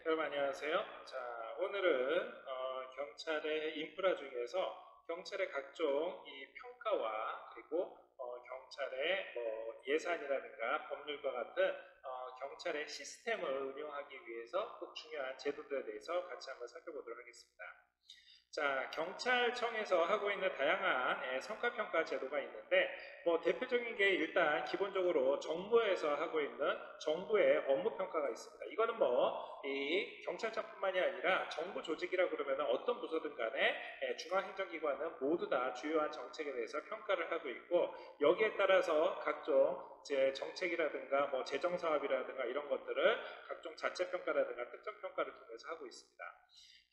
여러분 안녕하세요. 자, 오늘은 경찰의 인프라 중에서 경찰의 각종 이 평가와 그리고 경찰의 뭐 예산이라든가 법률과 같은 경찰의 시스템을 운영하기 위해서 꼭 중요한 제도들에 대해서 같이 한번 살펴보도록 하겠습니다. 자, 경찰청에서 하고 있는 다양한 성과평가 제도가 있는데, 뭐 대표적인 게 일단 기본적으로 정부에서 하고 있는 정부의 업무평가가 있습니다. 이거는 뭐 이 경찰청뿐만이 아니라 정부 조직이라고 그러면 어떤 부서든 간에 중앙행정기관은 모두 다 주요한 정책에 대해서 평가를 하고 있고, 여기에 따라서 각종 정책이라든가 뭐 재정사업이라든가 이런 것들을 각종 자체평가라든가 특정평가를 통해서 하고 있습니다.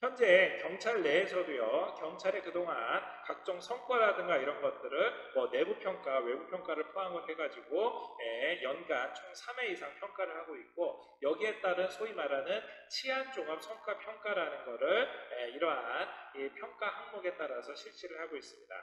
현재 경찰 내에서도요, 경찰의 그동안 각종 성과라든가 이런 것들을 뭐 내부평가, 외부평가를 포함을 해가지고 연간 총 3회 이상 평가를 하고 있고, 여기에 따른 소위 말하는 치안종합성과평가라는 거를 이러한 이 평가 항목에 따라서 실시를 하고 있습니다.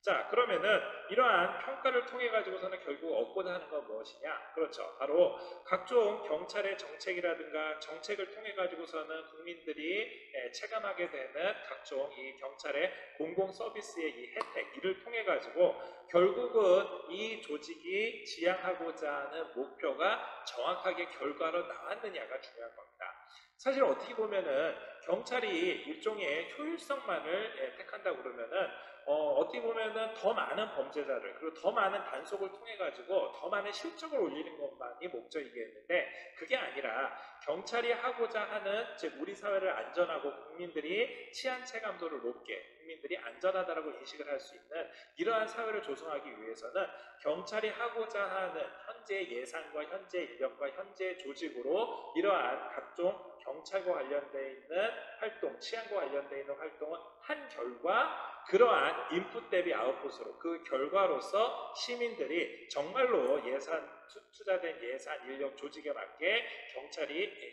자, 그러면은 이러한 평가를 통해 가지고서는 결국 얻고자 하는 건 무엇이냐? 그렇죠. 바로 각종 경찰의 정책이라든가 정책을 통해 가지고서는 국민들이 체감하게 되는 각종 이 경찰의 공공 서비스의 이 혜택, 이를 통해 가지고 결국은 이 조직이 지향하고자 하는 목표가 정확하게 결과로 나왔느냐가 중요한 겁니다. 사실 어떻게 보면은 경찰이 일종의 효율성만을 택한다고 그러면은 어떻게 보면은 더 많은 범죄자를 그리고 더 많은 단속을 통해 가지고 더 많은 실적을 올리는 것만이 목적이겠는데, 그게 아니라 경찰이 하고자 하는, 즉 우리 사회를 안전하고 국민들이 치안 체감도를 높게, 국민들이 안전하다라고 인식을 할 수 있는 이러한 사회를 조성하기 위해서는 경찰이 하고자 하는 현재 예산과 현재 인력과 현재 조직으로 이러한 각종 경찰과 관련되어 있는 활동, 치안과 관련되어 있는 활동을 한 결과, 그러한 인풋 대비 아웃풋으로 그 결과로서 시민들이 정말로 투자된 예산, 인력, 조직에 맞게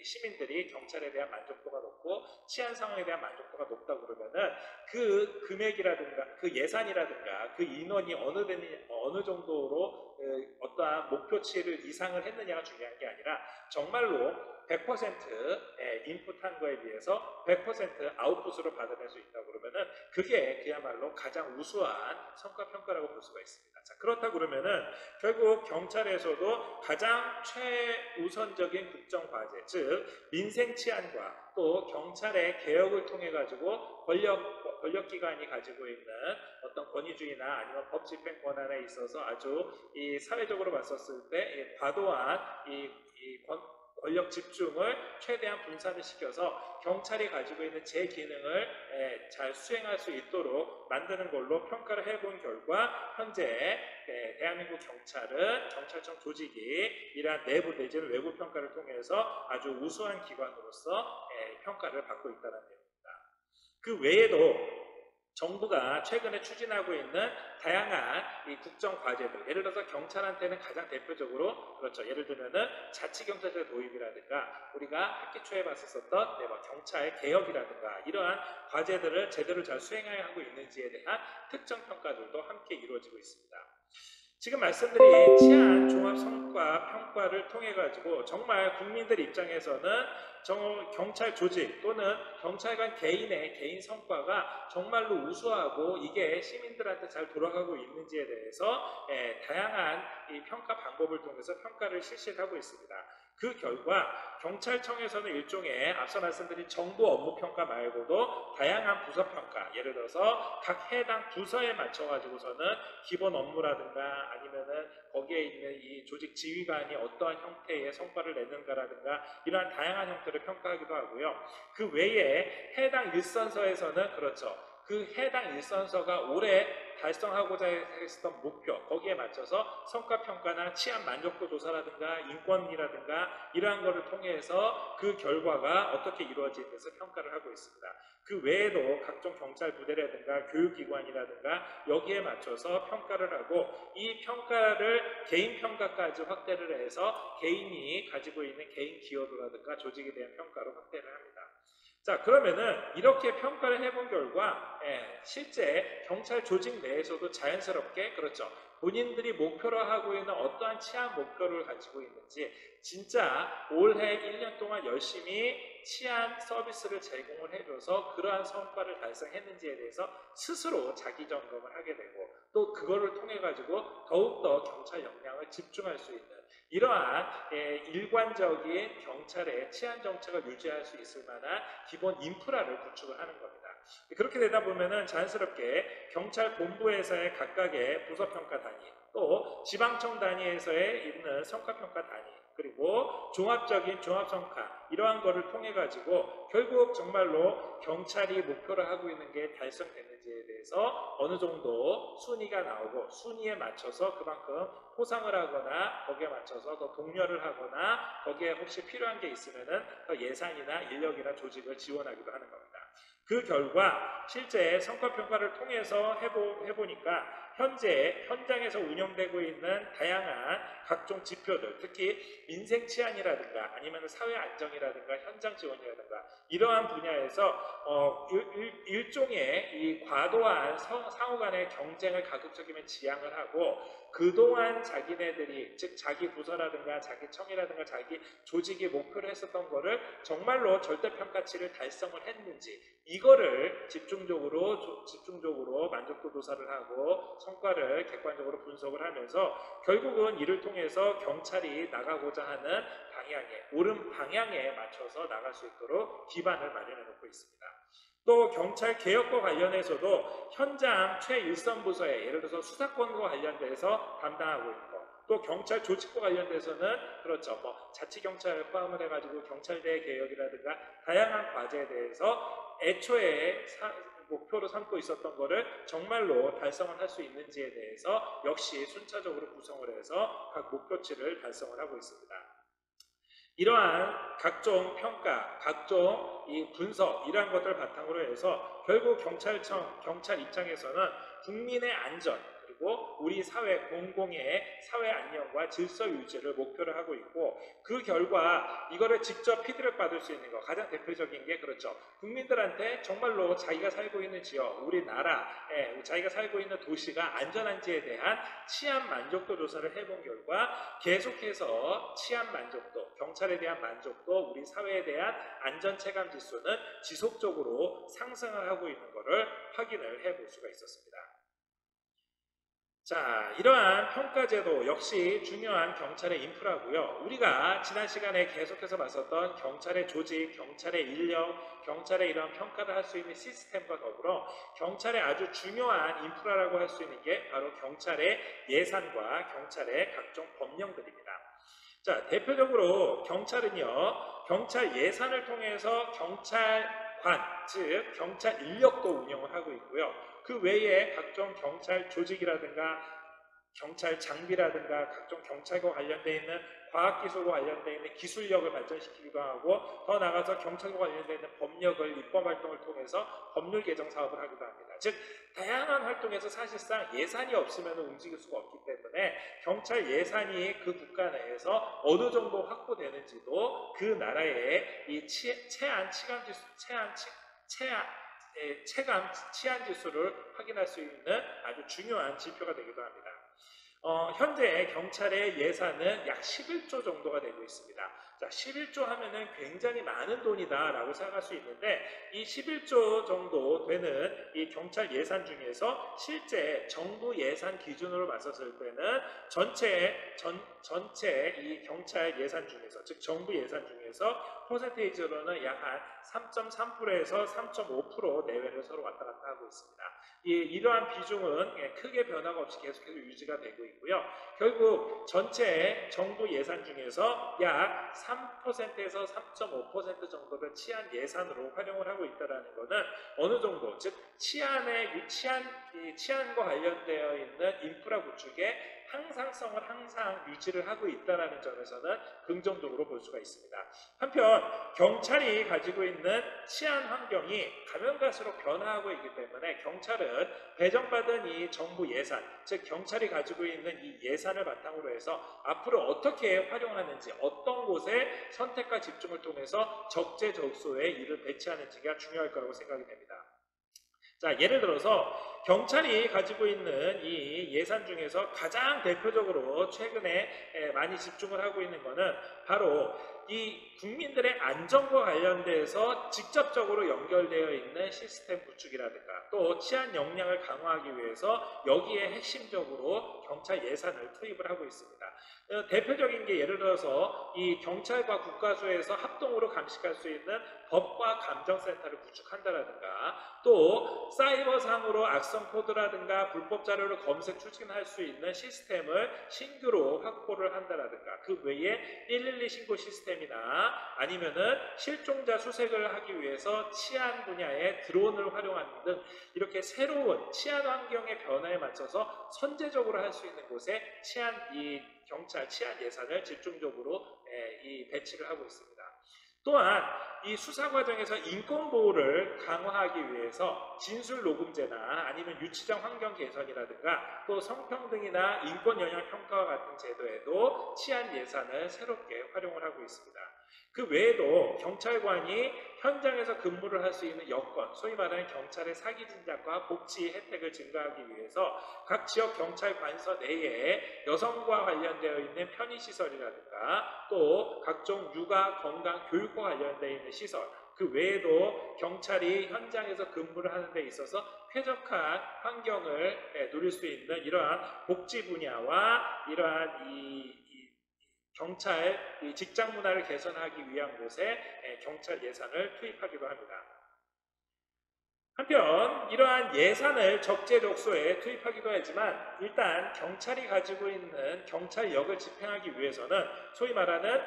시민들이 경찰에 대한 만족도가 높고 치안 상황에 대한 만족도가 높다고 그러면은 그 금액이라든가 그 예산이라든가 그 인원이 어느 정도로 어떠한 목표치를 이상을 했느냐가 중요한 게 아니라 정말로 100% 인풋한 거에 비해서 100% 아웃풋으로 받아낼 수 있다고 그러면은 그게 그야말로 가장 우수한 성과평가라고 볼 수가 있습니다. 자, 그렇다고 그러면은 결국 경찰에서도 가장 최우선적인 국정과제, 즉 민생 치안과 또 경찰의 개혁을 통해 가지고 권력기관이 가지고 있는 어떤 권위주의나 아니면 법 집행 권한에 있어서 아주 이 사회적으로 봤었을 때 과도한 권력 집중을 최대한 분산을 시켜서 경찰이 가지고 있는 제 기능을 잘 수행할 수 있도록 만드는 걸로 평가를 해본 결과 현재 대한민국 경찰은 경찰청 조직이 이러한 내부 내지는 외부 평가를 통해서 아주 우수한 기관으로서 평가를 받고 있다는 내용입니다. 그 외에도 정부가 최근에 추진하고 있는 다양한 이 국정 과제들, 예를 들어서 경찰한테는 가장 대표적으로 그렇죠. 예를 들면은 자치경찰제 도입이라든가 우리가 학기 초에 봤었던 경찰 개혁이라든가 이러한 과제들을 제대로 잘 수행하고 있는지에 대한 특정 평가들도 함께 이루어지고 있습니다. 지금 말씀드린 치안 종합 성과 평가를 통해 가지고 정말 국민들 입장에서는 경찰 조직 또는 경찰관 개인의 개인 성과가 정말로 우수하고 이게 시민들한테 잘 돌아가고 있는지에 대해서 다양한 이 평가 방법을 통해서 평가를 실시하고 있습니다. 그 결과 경찰청에서는 일종의 앞서 말씀드린 정부 업무 평가 말고도 다양한 부서 평가, 예를 들어서 각 해당 부서에 맞춰 가지고서는 기본 업무라든가 아니면은 거기에 있는 이 조직 지휘관이 어떠한 형태의 성과를 내는가라든가 이러한 다양한 형태를 평가하기도 하고요. 그 외에 해당 일선서에서는 그렇죠. 그 해당 일선서가 올해 달성하고자 했던 목표, 거기에 맞춰서 성과평가나 치안 만족도 조사라든가 인권이라든가 이러한 것을 통해서 그 결과가 어떻게 이루어지는지 평가를 하고 있습니다. 그 외에도 각종 경찰 부대라든가 교육기관이라든가 여기에 맞춰서 평가를 하고, 이 평가를 개인 평가까지 확대를 해서 개인이 가지고 있는 개인 기여도라든가 조직에 대한 평가로 확대를 합니다. 자, 그러면은 이렇게 평가를 해본 결과 실제 경찰 조직 내에서도 자연스럽게 그렇죠. 본인들이 목표로 하고 있는 어떠한 치안 목표를 가지고 있는지 진짜 올해 1년 동안 열심히 치안 서비스를 제공을 해줘서 그러한 성과를 달성했는지에 대해서 스스로 자기 점검을 하게 되고 또 그거를 통해 가지고 더욱더 경찰 역량을 집중할 수 있는 이러한 일관적인 경찰의 치안 정책을 유지할 수 있을 만한 기본 인프라를 구축을 하는 겁니다. 그렇게 되다 보면은 자연스럽게 경찰 본부에서의 각각의 부서평가 단위, 또 지방청 단위에서의 있는 성과평가 단위, 그리고 종합적인 종합성과 이러한 거를 통해 가지고 결국 정말로 경찰이 목표를 하고 있는 게 달성됐는지에 대해서 어느 정도 순위가 나오고 순위에 맞춰서 그만큼 포상을 하거나 거기에 맞춰서 더 독려를 하거나 거기에 혹시 필요한 게 있으면은 더 예산이나 인력이나 조직을 지원하기도 하는 겁니다. 그 결과 실제 성과평가를 통해서 해보니까 현재 현장에서 운영되고 있는 다양한 각종 지표들, 특히 민생 치안이라든가 아니면 사회 안정이라든가 현장 지원이라든가 이러한 분야에서 일종의 이 과도한 상호 간의 경쟁을 가급적이면 지양을 하고 그동안 자기네들이 즉 자기 부서라든가 자기 청이라든가 자기 조직이 목표를 했었던 거를 정말로 절대평가치를 달성을 했는지 이거를 집중적으로 만족도 조사를 하고 성과를 객관적으로 분석을 하면서 결국은 이를 통해서 경찰이 나가고자 하는 방향에 옳은 방향에 맞춰서 나갈 수 있도록 기반을 마련해 놓고 있습니다. 또 경찰 개혁과 관련해서도 현장 최일선 부서에 예를 들어서 수사권과 관련돼서 담당하고 있는 것, 또 경찰 조직과 관련돼서는 그렇죠, 뭐 자치경찰을 포함을 해가지고 경찰대 개혁이라든가 다양한 과제에 대해서 애초에 목표로 삼고 있었던 거를 정말로 달성을 할 수 있는지에 대해서 역시 순차적으로 구성을 해서 각 목표치를 달성을 하고 있습니다. 이러한 각종 평가, 각종 이 분석 이러한 것들을 바탕으로 해서 결국 경찰청, 경찰 입장에서는 국민의 안전 그리고 우리 사회 공공의 사회 안녕과 질서 유지를 목표로 하고 있고 그 결과 이거를 직접 피드백 받을 수 있는 거 가장 대표적인 게 그렇죠. 국민들한테 정말로 자기가 살고 있는 지역, 우리나라, 자기가 살고 있는 도시가 안전한지에 대한 치안 만족도 조사를 해본 결과 계속해서 치안 만족도, 경찰에 대한 만족도, 우리 사회에 대한 안전 체감 지수는 지속적으로 상승을 하고 있는 것을 확인을 해볼 수가 있었습니다. 자, 이러한 평가제도 역시 중요한 경찰의 인프라고요. 우리가 지난 시간에 계속해서 봤었던 경찰의 조직, 경찰의 인력, 경찰의 이런 평가를 할 수 있는 시스템과 더불어 경찰의 아주 중요한 인프라라고 할 수 있는 게 바로 경찰의 예산과 경찰의 각종 법령들입니다. 자, 대표적으로 경찰은요, 경찰 예산을 통해서 경찰관, 즉 경찰 인력도 운영을 하고 있고요. 그 외에 각종 경찰 조직이라든가 경찰 장비라든가 각종 경찰과 관련되어 있는 과학기술과 관련되어 있는 기술력을 발전시키기도 하고 더 나아가서 경찰과 관련되어 있는 법력을 입법활동을 통해서 법률 개정 사업을 하기도 합니다. 즉 다양한 활동에서 사실상 예산이 없으면 움직일 수가 없기 때문에 경찰 예산이 그 국가 내에서 어느 정도 확보되는지도 그 나라의 이 체감 치안 지수를 확인할 수 있는 아주 중요한 지표가 되기도 합니다. 현재 경찰의 예산은 약 11조 정도가 되고 있습니다. 자, 11조 하면은 굉장히 많은 돈이다 라고 생각할 수 있는데 이 11조 정도 되는 이 경찰 예산 중에서 실제 정부 예산 기준으로 봤었을 때는 전체 이 경찰 예산 중에서 즉 정부 예산 중에서 퍼센테이지로는 약 한 3.3%에서 3.5% 내외를 서로 왔다 갔다 하고 있습니다. 이러한 비중은 크게 변화가 없이 계속해서 유지가 되고 있고요. 결국 전체 정부 예산 중에서 약 3%에서 3.5% 정도를 치안 예산으로 활용을 하고 있다는 것은 어느 정도 즉 치안과 관련되어 있는 인프라 구축에 항상성을 항상 유지를 하고 있다는 점에서는 긍정적으로 볼 수가 있습니다. 한편 경찰이 가지고 있는 치안 환경이 가면 갈수록 변화하고 있기 때문에 경찰은 배정받은 이 정부 예산, 즉 경찰이 가지고 있는 이 예산을 바탕으로 해서 앞으로 어떻게 활용하는지, 어떤 곳에 선택과 집중을 통해서 적재적소에 이를 배치하는지가 중요할 거라고 생각이 됩니다. 자, 예를 들어서 경찰이 가지고 있는 이 예산 중에서 가장 대표적으로 최근에 많이 집중을 하고 있는 것은 바로 이 국민들의 안전과 관련돼서 직접적으로 연결되어 있는 시스템 구축이라든가 또 치안 역량을 강화하기 위해서 여기에 핵심적으로 경찰 예산을 투입을 하고 있습니다. 대표적인 게 예를 들어서 이 경찰과 국가수에서 합동으로 감식할 수 있는 법과 감정센터를 구축한다라든가 또 사이버상으로 악성 코드라든가 불법 자료를 검색 추진할 수 있는 시스템을 신규로 확보를 한다라든가 그 외에 112 신고 시스템이나 아니면은 실종자 수색을 하기 위해서 치안 분야의 드론을 활용하는 등 이렇게 새로운 치안 환경의 변화에 맞춰서 선제적으로 할 수 있는 곳에 경찰 치안 예산을 집중적으로 배치를 하고 있습니다. 또한 이 수사 과정에서 인권 보호를 강화하기 위해서 진술 녹음제나 아니면 유치장 환경 개선이라든가 또 성평등이나 인권 영향 평가와 같은 제도에도 치안 예산을 새롭게 활용을 하고 있습니다. 그 외에도 경찰관이 현장에서 근무를 할 수 있는 여건, 소위 말하는 경찰의 사기 진작과 복지 혜택을 증가하기 위해서 각 지역 경찰 관서 내에 여성과 관련되어 있는 편의시설이라든가 또 각종 육아, 건강, 교육과 관련되어 있는 시설, 그 외에도 경찰이 현장에서 근무를 하는 데 있어서 쾌적한 환경을 누릴 수 있는 이러한 복지 분야와 이러한 경찰 직장 문화를 개선하기 위한 곳에 경찰 예산을 투입하기도 합니다. 한편 이러한 예산을 적재적소에 투입하기도 하지만 일단 경찰이 가지고 있는 경찰력을 집행하기 위해서는 소위 말하는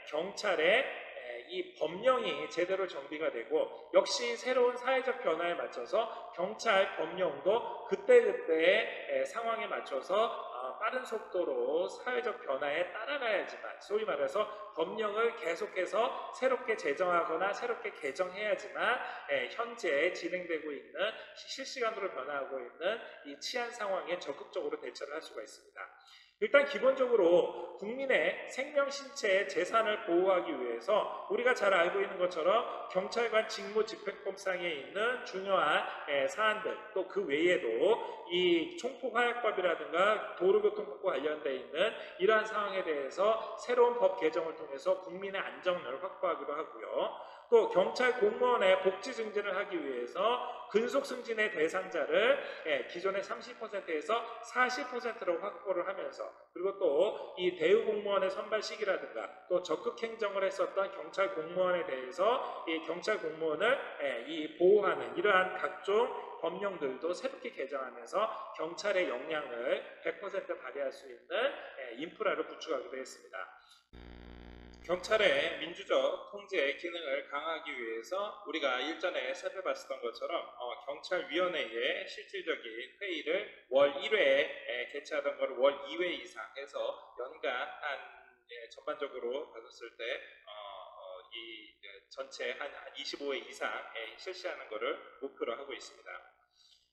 경찰의 이 법령이 제대로 정비가 되고 역시 새로운 사회적 변화에 맞춰서 경찰 법령도 그때그때의 상황에 맞춰서 빠른 속도로 사회적 변화에 따라가야지만 소위 말해서 법령을 계속해서 새롭게 제정하거나 새롭게 개정해야지만 현재 진행되고 있는 실시간으로 변화하고 있는 이 치안 상황에 적극적으로 대처를 할 수가 있습니다. 일단 기본적으로 국민의 생명, 신체, 재산을 보호하기 위해서 우리가 잘 알고 있는 것처럼 경찰관 직무집행법상에 있는 중요한 사안들 또 그 외에도 이 총폭화약법이라든가 도로교통법과 관련되어 있는 이러한 상황에 대해서 새로운 법 개정을 통해서 국민의 안전을 확보하기도 하고요. 또 경찰 공무원의 복지 증진을 하기 위해서 근속 승진의 대상자를 기존의 30%에서 40%로 확보를 하면서 그리고 또 이 대우 공무원의 선발 시기라든가 또 적극 행정을 했었던 경찰 공무원에 대해서 이 경찰 공무원을 보호하는 이러한 각종 법령들도 새롭게 개정하면서 경찰의 역량을 100% 발휘할 수 있는 인프라를 구축하기도 했습니다. 경찰의 민주적 통제 기능을 강화하기 위해서 우리가 일전에 살펴봤었던 것처럼 경찰위원회의 실질적인 회의를 월 1회에 개최하던 것을 월 2회 이상 해서 연간 한 전반적으로 봤었을 때 전체 한 25회 이상 실시하는 것을 목표로 하고 있습니다.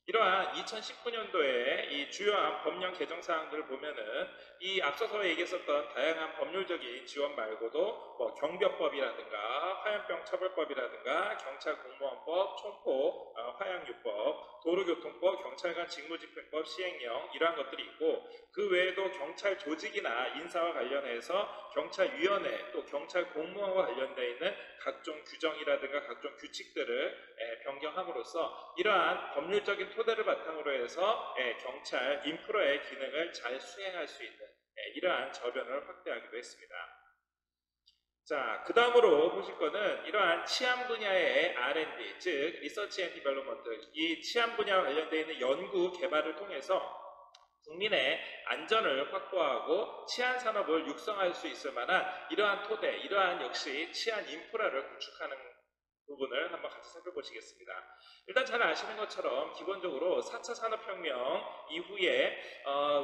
이러한 2019년도에 이 주요한 법령 개정 사항들을 보면은 이 앞서서 얘기했었던 다양한 법률적인 지원 말고도 뭐 경비법이라든가 화염병 처벌법이라든가 경찰 공무원법, 총포 화양유법, 도로교통법, 경찰관 직무집행법 시행령 이러한 것들이 있고 그 외에도 경찰 조직이나 인사와 관련해서 경찰위원회 또 경찰 공무원과 관련되어 있는 각종 규정이라든가 각종 규칙들을 변경함으로써 이러한 법률적인 토대를 바탕으로 해서 경찰 인프라의 기능을 잘 수행할 수 있는 이러한 저변을 확대하기도 했습니다. 자, 그 다음으로 보실 거는 이러한 치안 분야의 R&D, 즉 리서치 앤 디벨롭먼트, 이 치안 분야와 관련되어 있는 연구 개발을 통해서 국민의 안전을 확보하고 치안 산업을 육성할 수 있을 만한 이러한 토대, 이러한 역시 치안 인프라를 구축하는 부분을 한번 같이 살펴보시겠습니다. 일단 잘 아시는 것처럼 기본적으로 4차 산업혁명 이후에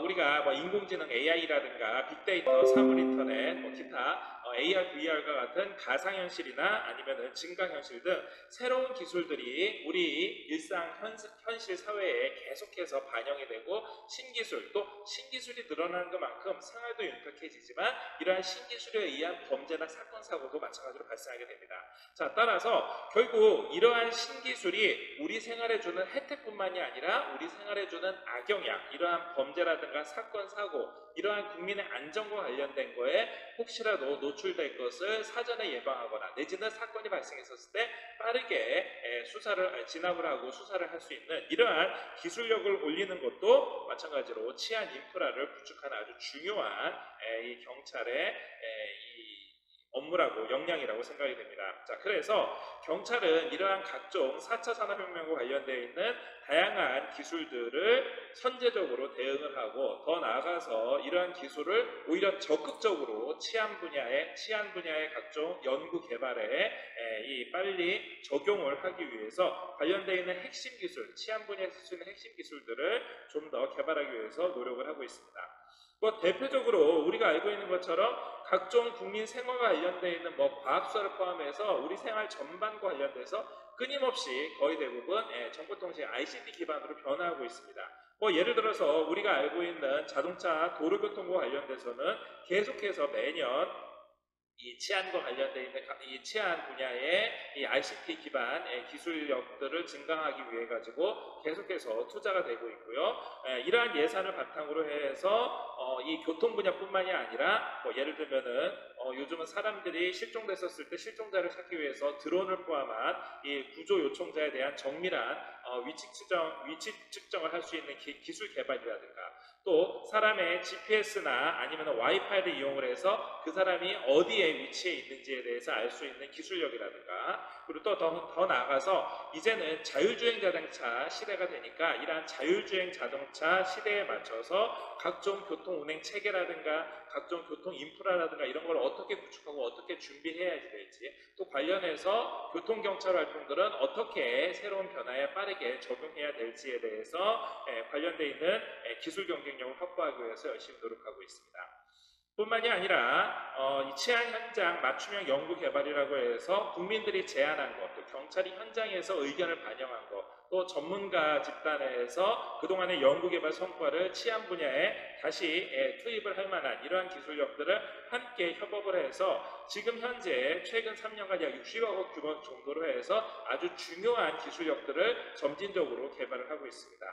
우리가 뭐 인공지능 AI라든가 빅데이터, 사물인터넷, 뭐 기타 AR, VR과 같은 가상현실이나 아니면은 증강현실 등 새로운 기술들이 우리 일상 현실 사회에 계속해서 반영이 되고 신기술, 또 신기술이 늘어나는 것만큼 생활도 윤택해지지만 이러한 신기술에 의한 범죄나 사건, 사고도 마찬가지로 발생하게 됩니다. 자, 따라서 결국 이러한 신기술이 우리 생활에 주는 혜택뿐만이 아니라 우리 생활에 주는 악영향, 이러한 범죄라든가 사건, 사고, 이러한 국민의 안전과 관련된 거에 혹시라도 노출될 것을 사전에 예방하거나 내지는 사건이 발생했었을 때 빠르게 진압을 하고 수사를 할 수 있는 이러한 기술력을 올리는 것도 마찬가지로 치안 인프라를 구축하는 아주 중요한 이 경찰의 이 업무라고 역량이라고 생각이 됩니다. 자, 그래서 경찰은 이러한 각종 4차 산업혁명과 관련되어 있는 다양한 기술들을 선제적으로 대응을 하고 더 나아가서 이러한 기술을 오히려 적극적으로 치안 분야의 각종 연구 개발에 빨리 적용을 하기 위해서 관련되어 있는 핵심 기술, 치안 분야에서 쓰는 핵심 기술들을 좀 더 개발하기 위해서 노력을 하고 있습니다. 뭐 대표적으로 우리가 알고 있는 것처럼 각종 국민 생활과 관련되어 있는 뭐 과학수사를 포함해서 우리 생활 전반과 관련돼서 끊임없이 거의 대부분 정보통신 ICT 기반으로 변화하고 있습니다. 뭐 예를 들어서 우리가 알고 있는 자동차 도로교통과 관련돼서는 계속해서 매년 이 치안과 관련되어 있는 이 치안 분야의 이 ICT 기반 기술력들을 증강하기 위해 가지고 계속해서 투자가 되고 있고요. 이러한 예산을 바탕으로 해서 이 교통 분야뿐만이 아니라 뭐 예를 들면은 요즘은 사람들이 실종됐었을 때 실종자를 찾기 위해서 드론을 포함한 이 구조 요청자에 대한 정밀한 위치 측정을 할 수 있는 기술 개발이라든가 또 사람의 GPS나 아니면 와이파이를 이용을 해서 그 사람이 어디에 위치해 있는지에 대해서 알 수 있는 기술력이라든가 그리고 또 더 나아가서 이제는 자율주행 자동차 시대가 되니까 이러한 자율주행 자동차 시대에 맞춰서 각종 교통 운행 체계라든가 각종 교통 인프라라든가 이런 걸 어떻게 구축하고 어떻게 준비해야 될지 또 관련해서 교통경찰 활동들은 어떻게 새로운 변화에 빠르게 적용해야 될지에 대해서 관련되어 있는 기술 경쟁력을 확보하기 위해서 열심히 노력하고 있습니다. 뿐만이 아니라 이 치안 현장 맞춤형 연구 개발이라고 해서 국민들이 제안한 것, 또 경찰이 현장에서 의견을 반영한 것, 또 전문가 집단에서 그동안의 연구 개발 성과를 치안 분야에 다시 투입을 할 만한 이러한 기술력들을 함께 협업을 해서 지금 현재 최근 3년간 약 60억 규모 정도로 해서 아주 중요한 기술력들을 점진적으로 개발을 하고 있습니다.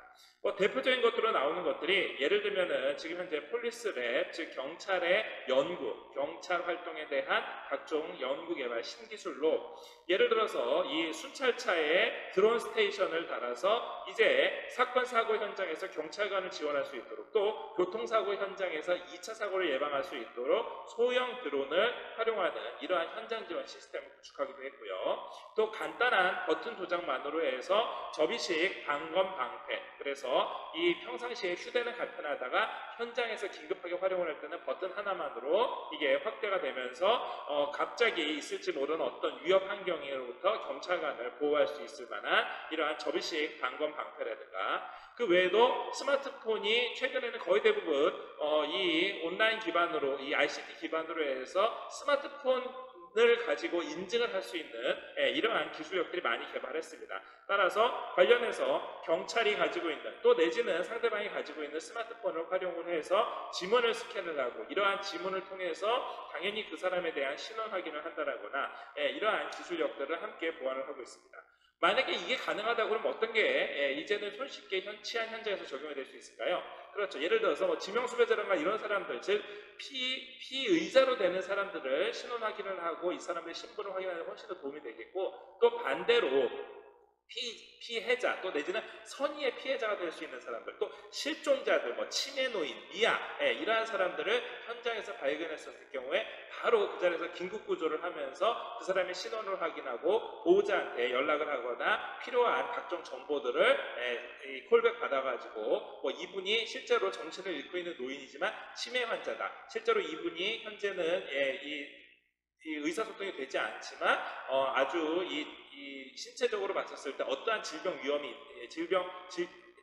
뭐 대표적인 것들로 나오는 것들이 예를 들면은 지금 현재 폴리스랩 즉 경찰의 연구, 경찰 활동에 대한 각종 연구 개발 신기술로 예를 들어서 이 순찰차에 드론 스테이션을 달아서 이제 사건 사고 현장에서 경찰관을 지원할 수 있도록 또 교통사고 현장에서 2차 사고를 예방할 수 있도록 소형 드론을 활용하는 이러한 현장 지원 시스템을 구축하기도 했고요. 또 간단한 버튼 도장만으로 해서 접이식 방검 방패 그래서 이 평상시에 휴대는 간편하다가 현장에서 긴급하게 활용을 할 때는 버튼 하나만으로 이게 확대가 되면서 갑자기 있을지 모르는 어떤 위협 환경으로부터 경찰관을 보호할 수 있을 만한 이러한 접이식 방검 방패라든가 그 외에도 스마트폰이 최근에는 거의 대부분 이 온라인 기반으로 이 ICT 기반으로 해서 스마트폰을 가지고 인증을 할 수 있는 이러한 기술력들이 많이 개발했습니다. 따라서 관련해서 경찰이 가지고 있는 또 내지는 상대방이 가지고 있는 스마트폰을 활용을 해서 지문을 스캔을 하고 이러한 지문을 통해서 당연히 그 사람에 대한 신원 확인을 한다거나 이러한 기술력들을 함께 보완을 하고 있습니다. 만약에 이게 가능하다고 그러면 어떤 게 이제는 손쉽게 치안 현장에서 적용이 될 수 있을까요? 그렇죠. 예를 들어서 뭐 지명수배자라든가 이런 사람들, 즉 피의자로 되는 사람들을 신원 확인을 하고 이 사람의 신분을 확인하는 데 훨씬 더 도움이 되겠고 또 반대로 피해자 또 내지는 선의의 피해자가 될 수 있는 사람들 또 실종자들 뭐 치매 노인 미아 이러한 사람들을 현장에서 발견했었을 경우에 바로 그 자리에서 긴급 구조를 하면서 그 사람의 신원을 확인하고 보호자한테 연락을 하거나 필요한 각종 정보들을 콜백 받아가지고 뭐 이분이 실제로 정신을 잃고 있는 노인이지만 치매 환자다 실제로 이분이 현재는 이 이 의사소통이 되지 않지만 아주 이 신체적으로 봤었을 때 어떠한 질병 위험이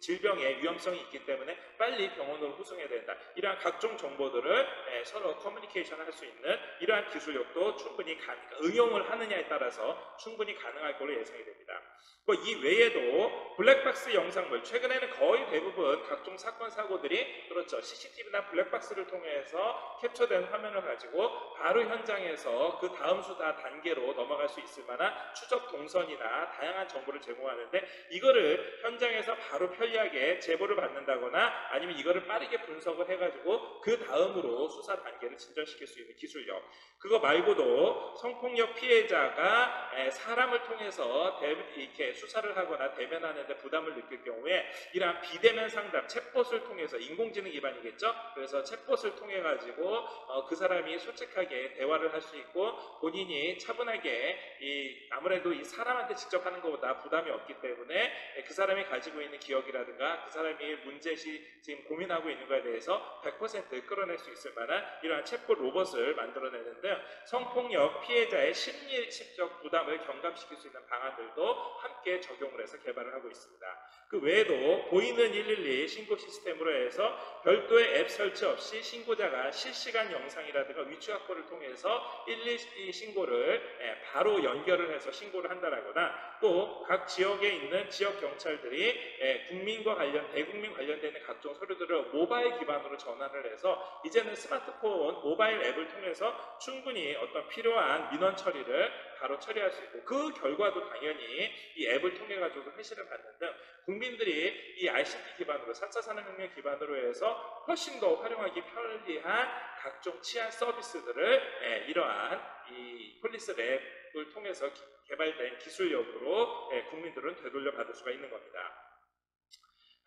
질병의 위험성이 있기 때문에 빨리 병원으로 후송해야 된다. 이러한 각종 정보들을 서로 커뮤니케이션 할 수 있는 이러한 기술력도 충분히 응용을 하느냐에 따라서 충분히 가능할 걸로 예상이 됩니다. 이 외에도 블랙박스 영상물, 최근에는 거의 대부분 각종 사건 사고들이 그렇죠, CCTV나 블랙박스를 통해서 캡처된 화면을 가지고 바로 현장에서 그 다음 수다 단계로 넘어갈 수 있을 만한 추적 동선이나 다양한 정보를 제공하는데, 이거를 현장에서 바로 편리하게 제보를 받는다거나 아니면 이거를 빠르게 분석을 해가지고 그 다음으로 수사 단계를 진전시킬 수 있는 기술력, 그거 말고도 성폭력 피해자가 사람을 통해서 이렇게 수사를 하거나 대면하는데 부담을 느낄 경우에 이러한 비대면 상담, 챗봇을 통해서, 인공지능 기반이겠죠? 그래서 챗봇을 통해 가지고 그 사람이 솔직하게 대화를 할 수 있고 본인이 차분하게 아무래도 이 사람한테 직접 하는 것보다 부담이 없기 때문에 그 사람이 가지고 있는 기억이라든가 그 사람이 문제시 지금 고민하고 있는 것에 대해서 100% 끌어낼 수 있을 만한 이러한 챗봇 로봇을 만들어내는데요. 성폭력 피해자의 심리적 부담을 경감시킬 수 있는 방안들도 함께 적용을 해서 개발을 하고 있습니다. 그 외에도 보이는 112 신고 시스템으로 해서 별도의 앱 설치 없이 신고자가 실시간 영상이라든가 위치 확보를 통해서 112 신고를 바로 연결을 해서 신고를 한다거나, 또 각 지역에 있는 지역 경찰들이 국민과 대국민 관련되는 각종 서류들을 모바일 기반으로 전환을 해서 이제는 스마트폰 모바일 앱을 통해서 충분히 어떤 필요한 민원 처리를 바로 처리할 수 있고, 그 결과도 당연히 이 앱을 통해 가지고 회시를 받는 등 국민들이 이 ICT 기반으로 4차 산업혁명 기반으로 해서 훨씬 더 활용하기 편리한 각종 치안 서비스들을 이러한 이 폴리스 랩을 통해서 개발된 기술력으로 국민들은 되돌려 받을 수가 있는 겁니다.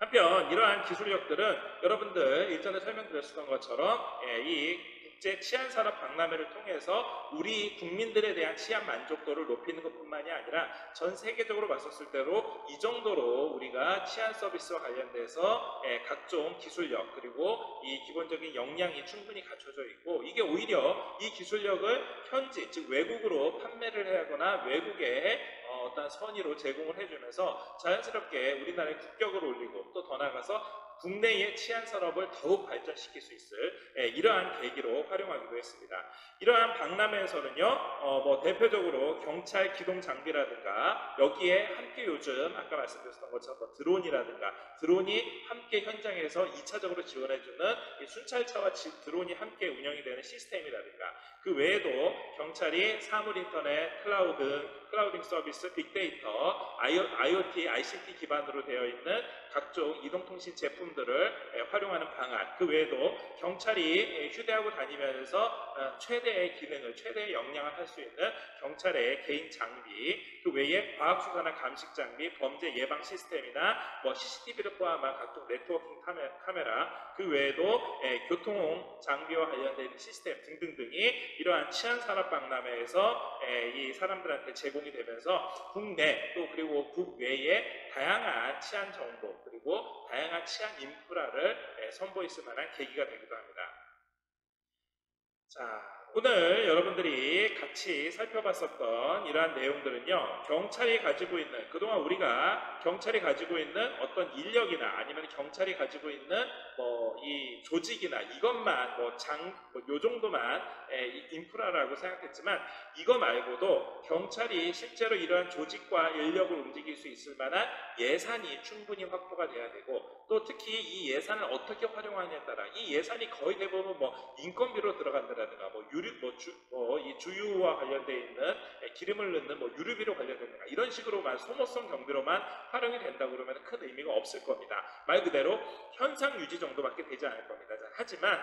한편 이러한 기술력들은 여러분들 일전에 설명드렸던 것처럼 이 국제 치안산업 박람회를 통해서 우리 국민들에 대한 치안 만족도를 높이는 것뿐만이 아니라 전 세계적으로 봤었을 때로 이 정도로 우리가 치안 서비스와 관련돼서 각종 기술력 그리고 이 기본적인 역량이 충분히 갖춰져 있고, 이게 오히려 이 기술력을 현지 즉 외국으로 판매를 하거나 외국에 어떤 선의로 제공을 해주면서 자연스럽게 우리나라의 국격을 올리고 또 더 나아가서 국내의 치안 산업을 더욱 발전시킬 수 있을 이러한 계기로 활용하기도 했습니다. 이러한 박람회에서는요, 대표적으로 경찰 기동 장비라든가 여기에 함께 요즘 아까 말씀드렸던 것처럼 드론이라든가 드론이 함께 현장에서 2차적으로 지원해주는 순찰차와 드론이 함께 운영이 되는 시스템이라든가, 그 외에도 경찰이 사물인터넷, 클라우딩 서비스, 빅데이터, IoT, ICT 기반으로 되어 있는 각종 이동통신 제품들을 활용하는 방안, 그 외에도 경찰이 휴대하고 다니면서 최대의 기능을, 최대의 역량을 할 수 있는 경찰의 개인 장비, 그 외에 과학수사나 감식 장비, 범죄 예방 시스템이나 CCTV를 포함한 각종 네트워킹 카메라, 그 외에도 교통 장비와 관련된 시스템 등등등이 이러한 치안산업 박람회에서 이 사람들한테 제공이 되면서 국내 또 그리고 국외에 다양한 치안 정보 그리고 다양한 치안 인프라를 선보일 만한 계기가 되기도 합니다. 자, 오늘 여러분들이 같이 살펴봤었던 이러한 내용들은요, 경찰이 가지고 있는, 그동안 우리가 경찰이 가지고 있는 어떤 인력이나 아니면 경찰이 가지고 있는 이 조직이나 이것만 요 정도만 인프라라고 생각했지만, 이거 말고도 경찰이 실제로 이러한 조직과 인력을 움직일 수 있을 만한 예산이 충분히 확보가 돼야 되고, 또 특히 이 예산을 어떻게 활용하느냐에 따라 이 예산이 거의 대부분 인건비로 들어간다든가 이 주유와 관련되어 있는 기름을 넣는 유류비로 관련된다 이런 식으로만 소모성 경비로만 활용이 된다고 그러면 큰 의미가 없을 겁니다. 말 그대로 현상 유지 정도밖에 되지 않을 겁니다. 하지만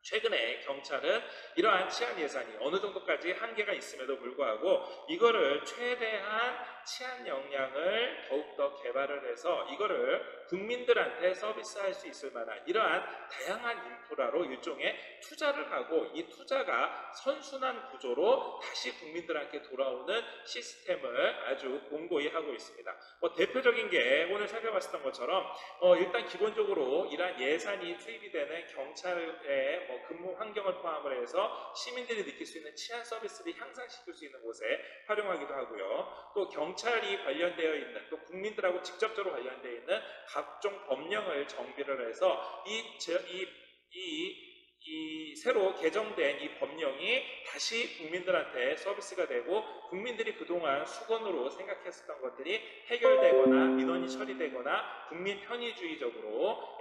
최근에 경찰은 이러한 치안 예산이 어느 정도까지 한계가 있음에도 불구하고 이거를 최대한 치안 역량을 더욱더 개발을 해서 이거를 국민들한테 서비스할 수 있을 만한 이러한 다양한 인프라로 일종의 투자를 하고, 이 투자가 선순환 구조로 다시 국민들한테 돌아오는 시스템을 아주 공고히 하고 있습니다. 대표적인 게 오늘 살펴봤었던 것처럼 일단 기본적으로 이러한 예산이 투입이 되는 경찰의 근무 환경을 포함을 해서 시민들이 느낄 수 있는 치안 서비스를 향상시킬 수 있는 곳에 활용하기도 하고요. 또 경찰이 관련되어 있는 또 국민들하고 직접적으로 관련되어 있는 각종 법령을 정비를 해서 이 새로 개정된 이 법령이 다시 국민들한테 서비스가 되고 국민들이 그동안 수건으로 생각했었던 것들이 해결되거나 민원이 처리되거나 국민 편의주의적으로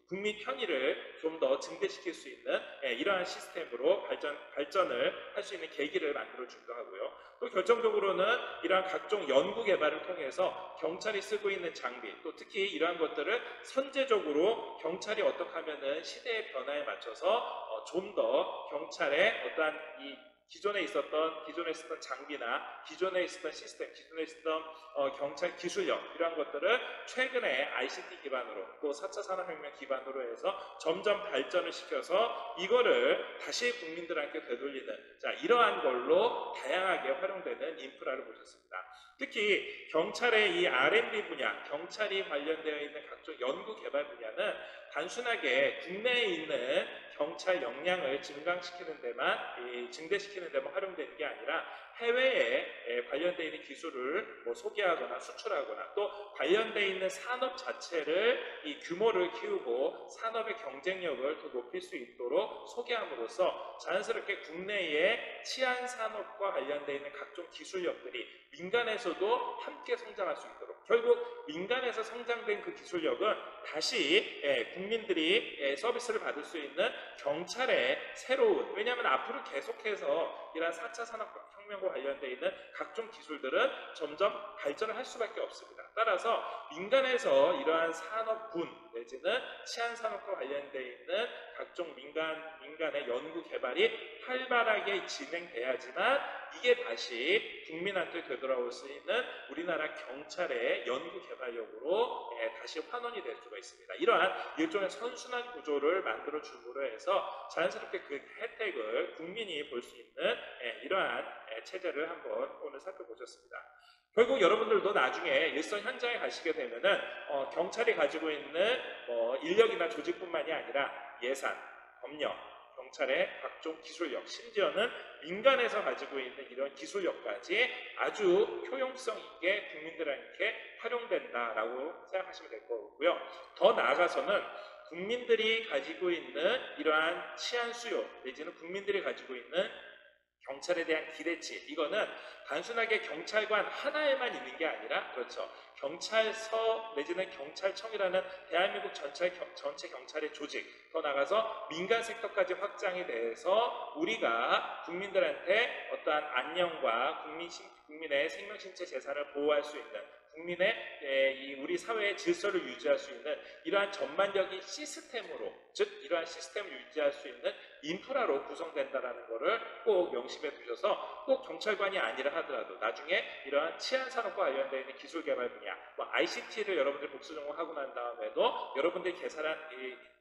국민 편의를 좀 더 증대시킬 수 있는 이러한 시스템으로 발전을 할 수 있는 계기를 만들어주기도 하고요. 또 결정적으로는 이러한 각종 연구 개발을 통해서 경찰이 쓰고 있는 장비, 또 특히 이러한 것들을 선제적으로 경찰이 어떻게 하면은 시대의 변화에 맞춰서 좀 더 경찰의 어떠한 기존에 있었던 장비나 기존에 있었던 시스템, 기존에 있었던 경찰 기술력 이러한 것들을 최근에 ICT 기반으로 또 4차 산업혁명 기반으로 해서 점점 발전을 시켜서 이거를 다시 국민들한테 되돌리는 이러한 걸로 다양하게 활용되는 인프라를 보셨습니다. 특히 경찰의 이 R&D 분야, 경찰이 관련되어 있는 각종 연구 개발 분야는 단순하게 국내에 있는 경찰 역량을 증대시키는 데만 활용되는 게 아니라 해외에 관련되어 있는 기술을 소개하거나 수출하거나 또 관련되어 있는 산업 자체를 이 규모를 키우고 산업의 경쟁력을 더 높일 수 있도록 소개함으로써 자연스럽게 국내의 치안 산업과 관련되어 있는 각종 기술력들이 민간에서도 함께 성장할 수 있도록 결국 민간에서 성장된 그 기술력은 다시 국민들이 서비스를 받을 수 있는 경찰의 새로운 왜냐하면 앞으로 계속해서 이러한 4차 산업혁명과 관련되어 있는 각종 기술들은 점점 발전을 할 수밖에 없습니다. 따라서 민간에서 이러한 산업군 내지는 치안산업과 관련되어 있는 각종 민간의 연구 개발이 활발하게 진행돼야지만 이게 다시 국민한테 되돌아올 수 있는 우리나라 경찰의 연구 개발력으로 다시 환원이 될 수가 있습니다. 이러한 일종의 선순환 구조를 만들어 줌으로 해서 자연스럽게 그 혜택을 국민이 볼 수 있는 이러한 체제를 한번 오늘 살펴보셨습니다. 결국 여러분들도 나중에 일선 현장에 가시게 되면은 경찰이 가지고 있는 인력이나 조직뿐만이 아니라 예산, 법령, 경찰의 각종 기술력, 심지어는 민간에서 가지고 있는 이런 기술력까지 아주 효용성 있게 국민들에게 활용된다라고 생각하시면 될 거고요. 더 나아가서는 국민들이 가지고 있는 이러한 치안 수요 내지는 국민들이 가지고 있는 경찰에 대한 기대치 이거는 단순하게 경찰관 하나에만 있는 게 아니라 그렇죠. 경찰서 내지는 경찰청이라는 대한민국 전체 경찰의 조직 더 나가서 민간 섹터까지 확장이 돼서 우리가 국민들한테 어떠한 안녕과 국민의 생명, 신체, 재산을 보호할 수 있는 국민의 우리 사회의 질서를 유지할 수 있는 이러한 전반적인 시스템으로 즉 이러한 시스템을 유지할 수 있는 인프라로 구성된다는 것을 꼭 명심해 두셔서 꼭 경찰관이 아니라 하더라도 나중에 이러한 치안산업과 관련되어 있는 기술 개발 분야 ICT를 여러분들이 복수 전공하고 난 다음에도 여러분들이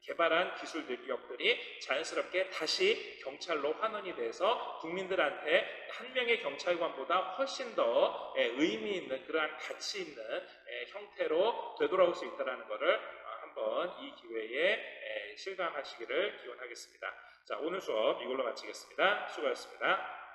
개발한 기술력들이 자연스럽게 다시 경찰로 환원이 돼서 국민들한테 한 명의 경찰관보다 훨씬 더 의미 있는 그러한 가치 있는 형태로 되돌아올 수 있다는 것을 한번 이 기회에 실감하시기를 기원하겠습니다. 자, 오늘 수업 이걸로 마치겠습니다. 수고하셨습니다.